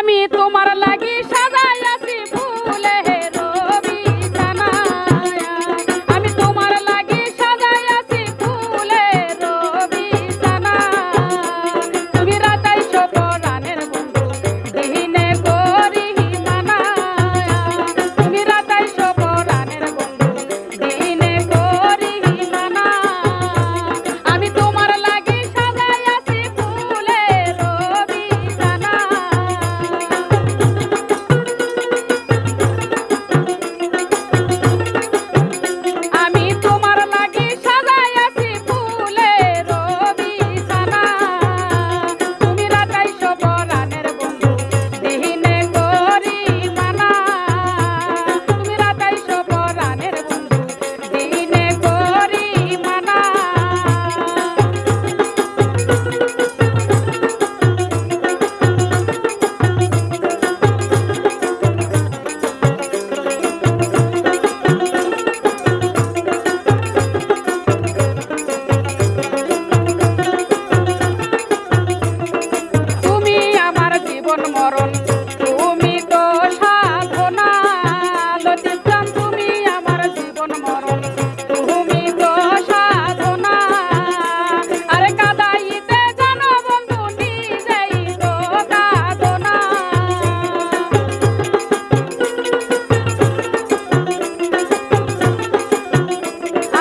আমি তোমার লাগি সাজাই আছি ফুলে রবি সানায়া আমি তোমার লাগি সাজাই আছি ফুলে রবি সানা তুমি রাতাইছো পরাণের বন্ধু দিনে করি মানায়া তুমি রাতাইছো পরাণের বন্ধু দিনে করি মানা আমি তোমার লাগি সাজাই আছি ফুলে রবি সানা আমি তোমার লাগি সাজাই আছি ফুলে রবি সানা তুমি রাতাইছো পরাণের বন্ধু দিনে করি মানা তুমি রাতাইছো পরাণের বন্ধু দিনে করি মানা তুমি আমার জীবন মরণ তুমি তো সাধনা লতিফ তুমি আমার জীবন মরণ তুমি তো সাধনা আরে কাদাইতে জানো বন্ধু নিজেই তো কাঁদনা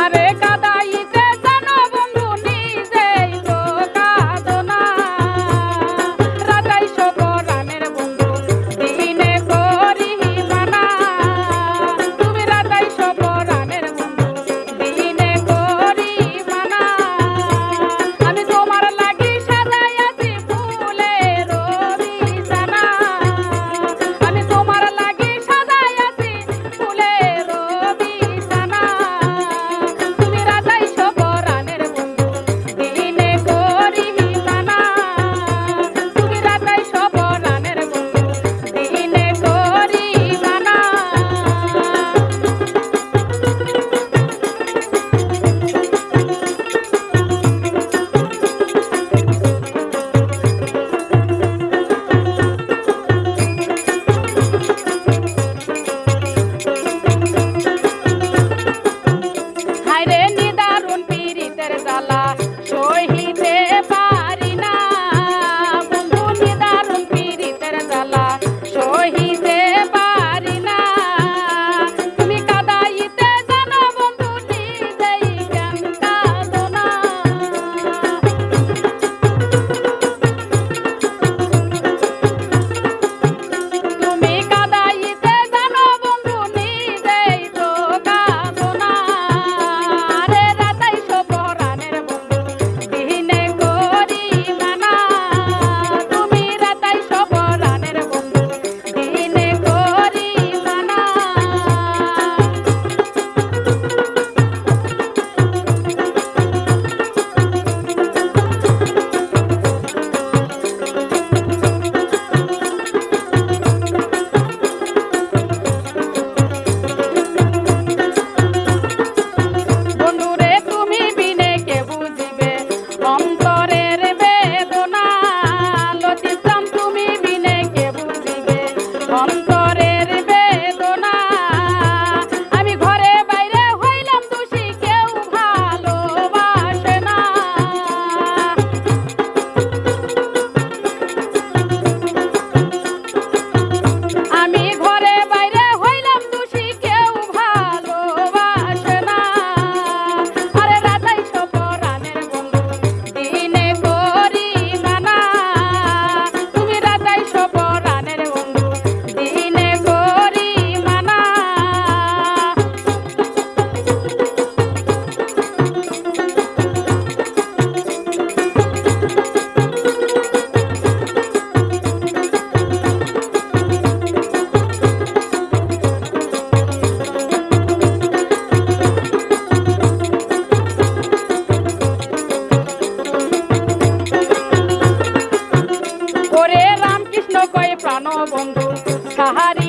আরে কাদাইতে জানো বন্ধু নিজেই তো কাঁদনা রাতাইছো পরাণের বন্ধু দিনে করি মানা তুমি রাতাইছো পরাণের বন্ধু দিনে করি মানা আমি তোমার লাগি সাজাই আছি ফুলে রবি সানা আমি তোমার লাগি সাজাই আছি ফুলে রবি সানা তুমি রাতাইছো পরাণের বন্ধু দিনে করি মানা তুমি রাতাইছো পরাণের বন্ধু দিনে করি মানা হায়রে নিদারুণ পীড়িতের জ্বালা সহিতে পারি না বন্ধু নিদারুণ পীড়িতের জ্বালা সহিতে পারি না তুমি কাদাইতে জানো বন্ধু নিজেই কেন কাঁদনা তুমি কাদাইতে জানো বন্ধু নিজেই তো কাঁদনা আরে রাতাইছো পরাণের বন্ধু দিনে করি মানা তুমি রাতাইছো পরাণের বন্ধু দিনে করি মানা বন্ধুরে তুমি বিনে কে বুঝিবে অন্তরের বেদনা লতিফ তুমি বিনে কে বুঝিবে অন্তরের বেদনা আমি ঘরে বাইরে হইলাম দোষী কেউ ভালোবাসে না আমি ঘরে বাইরে হইলাম দোষী কেউ ভালোবাসে না আরে রাতাইছো পরাণের বন্ধু দিনে করি মানা তুমি রাতাইছো পরাণের বন্ধু দিনে করি মানা ওরে রামকৃষ্ণ কয় প্রাণ বন্ধু সাহারে